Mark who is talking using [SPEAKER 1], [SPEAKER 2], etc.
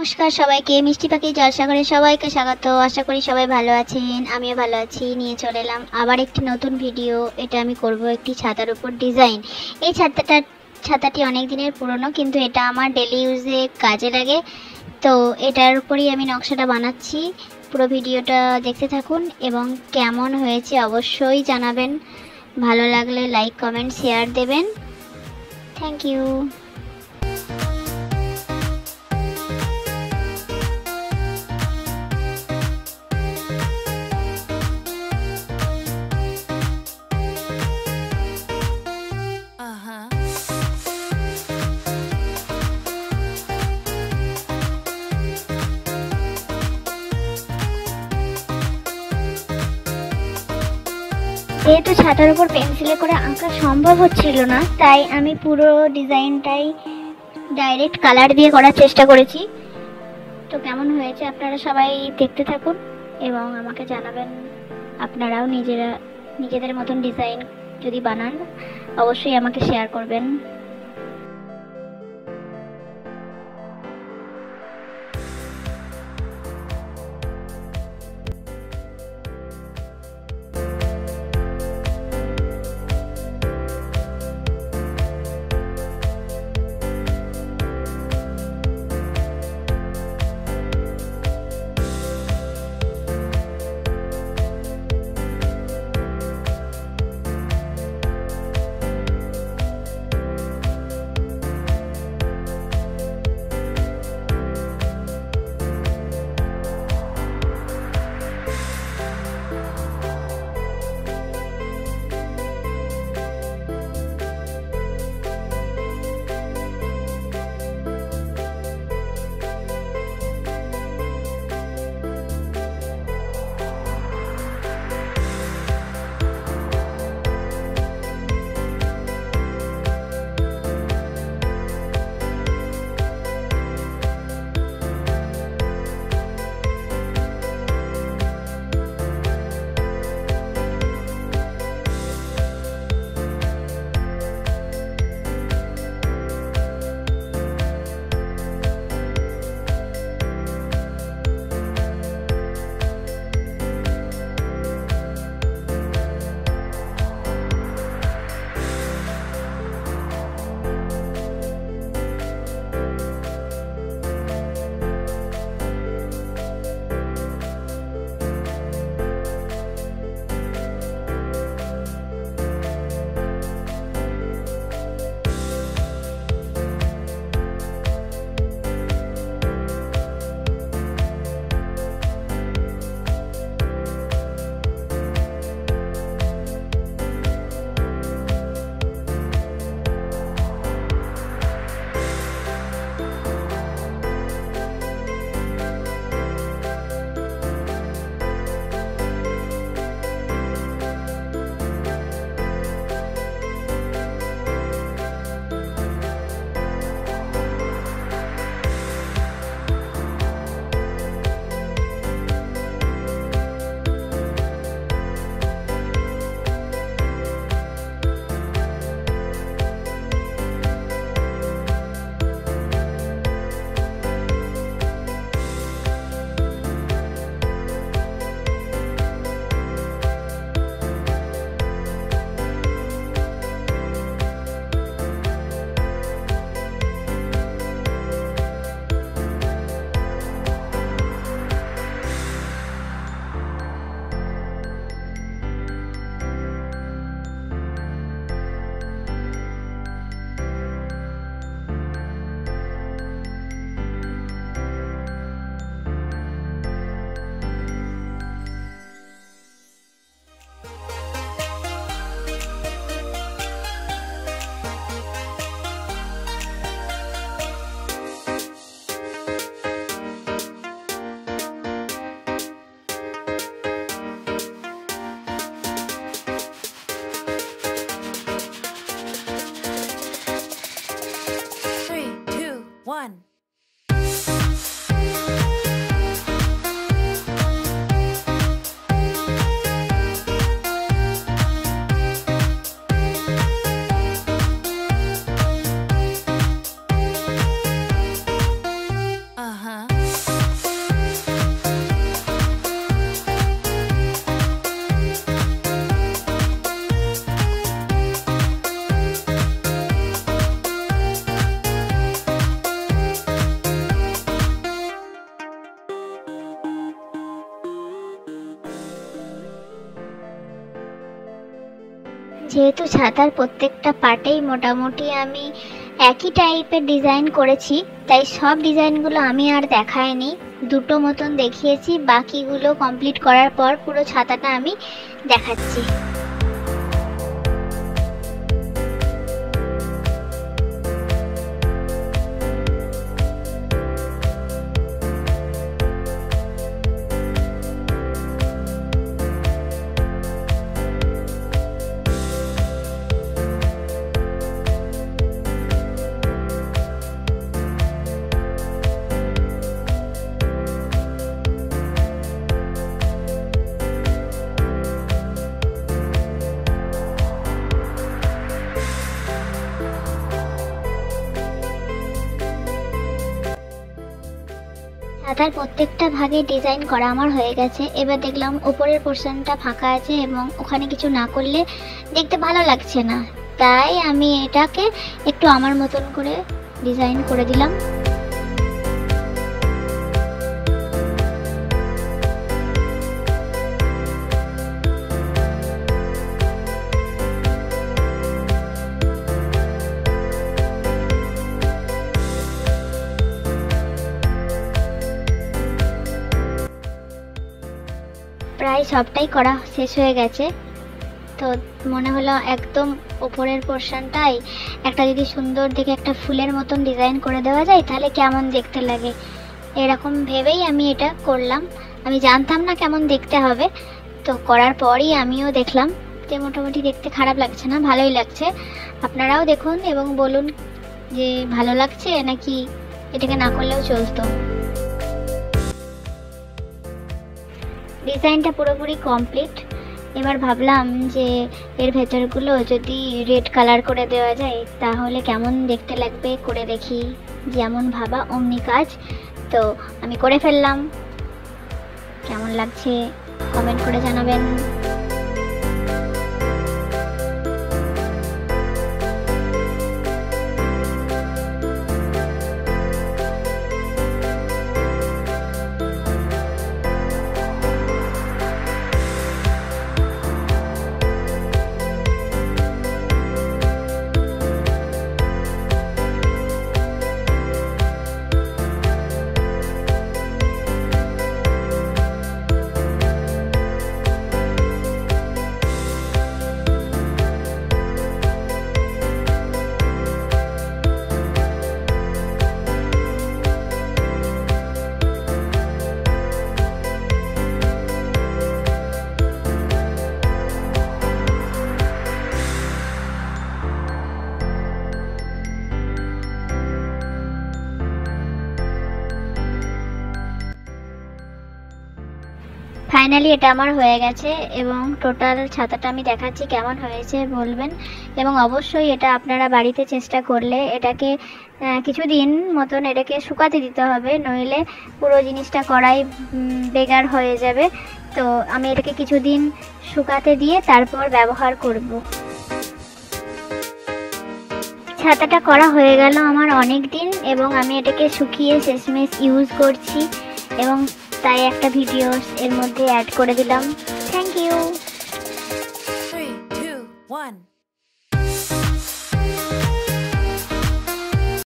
[SPEAKER 1] নমস্কার সবাইকে, মিষ্টি পাখি জলসাগরে সবাইকে স্বাগত। আশা করি সবাই ভালো আছেন, আমিও ভালো আছি। নিয়ে চলে এলাম আবার একটি নতুন ভিডিও। এটা আমি করব একটি ছাতার উপর ডিজাইন। এই ছাতাটি অনেক দিনের পুরনো, কিন্তু এটা আমার ডেলি ইউজে কাজে লাগে। তো এটার উপরেই আমি নকশাটা বানাচ্ছি। পুরো ভিডিওটা দেখতে থাকুন এবং কেমন হয়েছে অবশ্যই জানাবেন। ভালো লাগলে লাইক, কমেন্ট, শেয়ার দেবেন। Thank you. যেহেতু ছাতার উপর পেন্সিলে করে আঁকা সম্ভব হচ্ছিল না, তাই আমি পুরো ডিজাইনটাই ডাইরেক্ট কালার দিয়ে করার চেষ্টা করেছি। তো কেমন হয়েছে আপনারা সবাই দেখতে থাকুন এবং আমাকে জানাবেন। আপনারাও নিজেদের মতন ডিজাইন যদি বানান অবশ্যই আমাকে শেয়ার করবেন। যেহেতু ছাতার প্রত্যেকটা পার্টেই মোটামুটি আমি একই টাইপের ডিজাইন করেছি, তাই সব ডিজাইনগুলো আমি আর দেখাইনি, দুটো মতন দেখিয়েছি। বাকিগুলো কমপ্লিট করার পর পুরো ছাতাটা আমি দেখাচ্ছি। ছাতার প্রত্যেকটা ভাগে ডিজাইন করা আমার হয়ে গেছে। এবার দেখলাম উপরের পোর্শনটা ফাঁকা আছে এবং ওখানে কিছু না করলে দেখতে ভালো লাগছে না, তাই আমি এটাকে একটু আমার মতন করে ডিজাইন করে দিলাম। প্রায় সবটাই করা শেষ হয়ে গেছে, তো মনে হলো একদম উপরের পোর্শনটাই একটা যদি সুন্দর দেখে একটা ফুলের মতন ডিজাইন করে দেওয়া যায় তাহলে কেমন দেখতে লাগে, এরকম ভেবেই আমি এটা করলাম। আমি জানতাম না কেমন দেখতে হবে, তো করার পরই আমিও দেখলাম যে মোটামুটি দেখতে খারাপ লাগছে না, ভালোই লাগছে। আপনারাও দেখুন এবং বলুন যে ভালো লাগছে নাকি এটাকে না করলেও চলতো। ডিজাইনটা পুরোপুরি কমপ্লিট। এবার ভাবলাম যে এর ভেতরগুলো যদি রেড কালার করে দেওয়া যায় তাহলে কেমন দেখতে লাগবে, করে দেখি। যেমন ভাবা অমনি কাজ, তো আমি করে ফেললাম। কেমন লাগছে কমেন্ট করে জানাবেন। ফাইনালি এটা আমার হয়ে গেছে এবং টোটাল ছাতাটা আমি দেখাচ্ছি কেমন হয়েছে বলবেন। এবং অবশ্যই এটা আপনারা বাড়িতে চেষ্টা করলে এটাকে কিছুদিন মতন এটাকে শুকাতে দিতে হবে, নইলে পুরো জিনিসটা করাই বেকার হয়ে যাবে। তো আমি এটাকে কিছুদিন শুকাতে দিয়ে তারপর ব্যবহার করব। ছাতাটা করা হয়ে গেল আমার অনেক দিন এবং আমি এটাকে শুকিয়ে শেষমেশ ইউজ করছি এবং তাই একটা ভিডিও এর মধ্যে অ্যাড করে দিলাম। Thank you.
[SPEAKER 2] 3, 2, 1